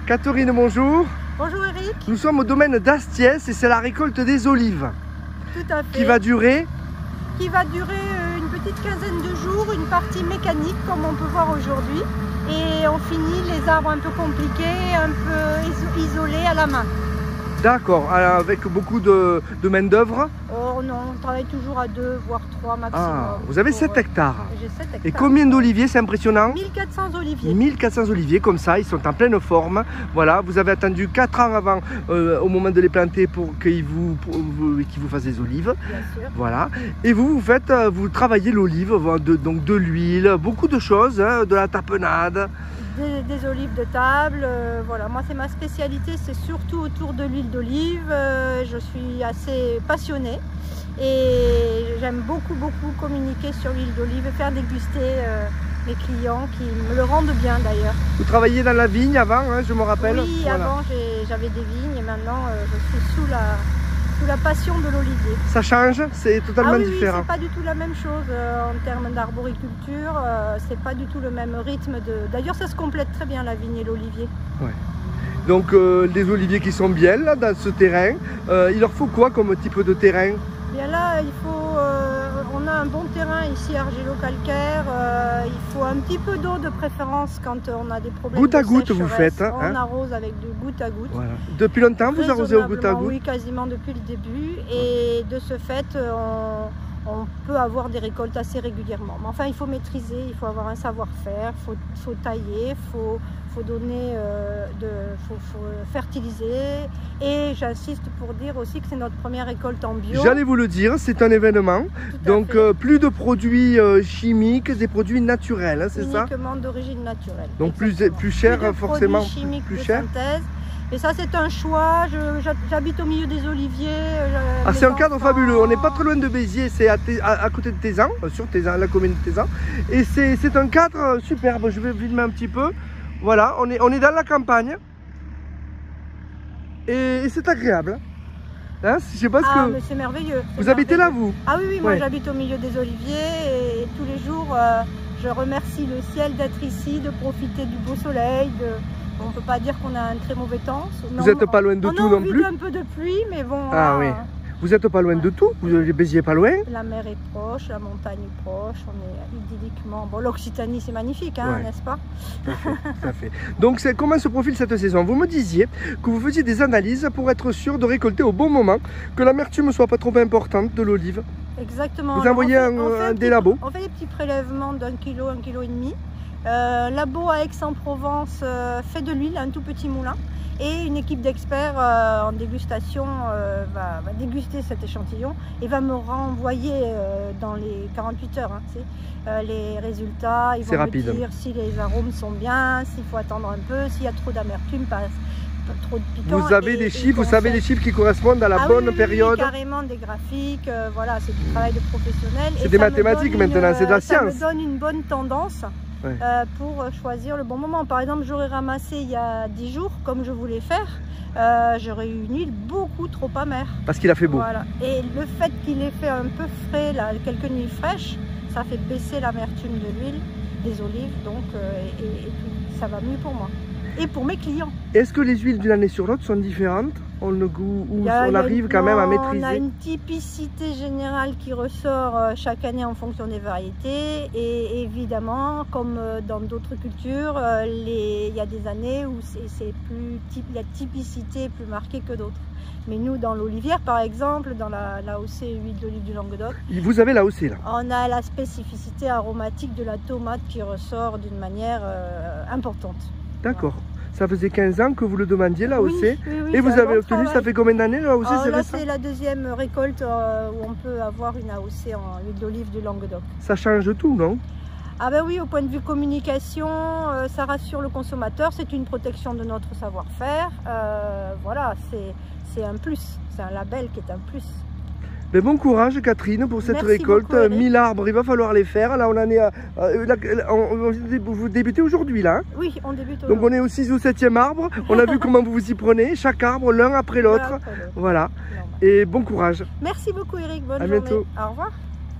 Catherine, bonjour. Bonjour Eric. Nous sommes au domaine d'Astiès et c'est la récolte des olives. Tout à fait. Qui va durer une petite quinzaine de jours, une partie mécanique comme on peut voir aujourd'hui. Et on finit les arbres un peu compliqués, un peu isolés à la main. D'accord, avec beaucoup de main d'œuvre. Oh non, on travaille toujours à 2 voire 3 maximum. Ah, vous avez 7 hectares. J'ai 7 hectares. Et combien d'oliviers, c'est impressionnant? 1400 oliviers. 1400 oliviers, comme ça, ils sont en pleine forme. Voilà, vous avez attendu 4 ans avant, au moment de les planter, pour qu'ils vous fassent des olives. Bien sûr. Voilà. Et vous travaillez l'olive, donc de l'huile, beaucoup de choses, hein, de la tapenade. Des olives de table, voilà, moi c'est ma spécialité, c'est surtout autour de l'huile d'olive. Je suis assez passionnée et j'aime beaucoup communiquer sur l'huile d'olive et faire déguster mes clients qui me le rendent bien d'ailleurs. Vous travailliez dans la vigne avant, hein, je me rappelle. Oui, voilà. Avant j'avais des vignes et maintenant je suis sous la passion de l'olivier. Ça change, c'est totalement différent. Oui, c'est pas du tout la même chose en termes d'arboriculture, c'est pas du tout le même rythme. D'ailleurs, ça se complète très bien la vigne et l'olivier. Ouais. Donc les oliviers qui sont bien là dans ce terrain, il leur faut quoi comme type de terrain? Bien là, on a un bon terrain ici argilo-calcaire, il faut un petit peu d'eau de préférence quand on a des problèmes goutte à de goutte sécheresse. vous faites, hein? On arrose avec du goutte à goutte. Voilà. Depuis longtemps vous arrosez au goutte à goutte? Oui, quasiment depuis le début, et de ce fait on peut avoir des récoltes assez régulièrement. Mais enfin, il faut maîtriser, il faut avoir un savoir-faire, il faut tailler, faut donner, faut fertiliser. Et j'insiste pour dire aussi que c'est notre première récolte en bio. J'allais vous le dire, c'est un événement. Donc plus de produits chimiques, des produits naturels, hein, c'est ça? Uniquement d'origine naturelle. Donc plus cher, forcément, plus cher. Synthèse. Et ça, c'est un choix. J'habite au milieu des oliviers. Ah, c'est un cadre fabuleux. On n'est pas très loin de Béziers, c'est à côté de Tézan, sur Tézan, la commune de Tézan. Et c'est un cadre superbe. Je vais filmer un petit peu. Voilà, on est dans la campagne. Et c'est agréable. Hein, je sais pas ce que... mais c'est merveilleux. Vous habitez là, vous? Ah oui, moi j'habite au milieu des oliviers et tous les jours, je remercie le ciel d'être ici, de profiter du beau soleil. On ne peut pas dire qu'on a un très mauvais temps. Vous n'êtes pas loin de tout non plus? On a un peu de pluie, mais bon... Ah oui. Vous n'êtes pas loin de tout? Vous Béziers pas loin? La mer est proche, la montagne est proche, on est idylliquement... Bon, l'Occitanie c'est magnifique, hein, n'est-ce pas? Tout à fait. Donc comment se profile cette saison? Vous me disiez que vous faisiez des analyses pour être sûr de récolter au bon moment, que l'amertume ne soit pas trop importante de l'olive. Exactement. Vous envoyez des labos? On fait des petits prélèvements d'1 kg, 1,5 kg. Labo à Aix-en-Provence fait de l'huile, un tout petit moulin. Et une équipe d'experts en dégustation va déguster cet échantillon et va me renvoyer dans les 48 heures les résultats. Ils vont me dire si les arômes sont bien, s'il faut attendre un peu, s'il y a trop d'amertume, pas trop de piquant. Vous avez des chiffres, vous savez les chiffres qui correspondent à la bonne période? Oui, carrément des graphiques, voilà, c'est du travail de professionnel. C'est des mathématiques maintenant, c'est de la science. Ça me donne une bonne tendance. Ouais. Pour choisir le bon moment. Par exemple, j'aurais ramassé il y a 10 jours, comme je voulais faire, j'aurais eu une huile beaucoup trop amère. Parce qu'il a fait beau. Voilà. Et le fait qu'il ait fait un peu frais, là, quelques nuits fraîches, ça fait baisser l'amertume de l'huile, des olives, donc, et ça va mieux pour moi. Et pour mes clients. Est-ce que les huiles d'une année sur l'autre sont différentes? On arrive quand même à maîtriser? On a une typicité générale qui ressort chaque année en fonction des variétés. Et évidemment, comme dans d'autres cultures, il y a des années où la typicité est plus marquée que d'autres. Mais nous, dans l'olivière, par exemple, dans l'AOC huile d'olive du Languedoc, vous avez l'AOC là? On a la spécificité aromatique de la tomate qui ressort d'une manière importante. D'accord. Voilà. Ça faisait 15 ans que vous le demandiez, l'AOC, oui, et vous avez obtenu, ça fait combien d'années l'AOC? Là, c'est la deuxième récolte où on peut avoir une AOC en huile d'olive du Languedoc. Ça change tout, non? Ah ben oui, au point de vue communication, ça rassure le consommateur, c'est une protection de notre savoir-faire. Voilà, c'est un plus, c'est un label qui est un plus. Mais bon courage Catherine pour cette récolte. 1000 arbres, il va falloir les faire. Là on en est vous débutez aujourd'hui là, hein? Oui, on débute aujourd'hui. Donc on est au 6 ou 7e arbre. On a vu comment vous vous y prenez, chaque arbre l'un après l'autre. Voilà. Et bon courage. Merci beaucoup Eric, bonne journée. À bientôt. Au revoir.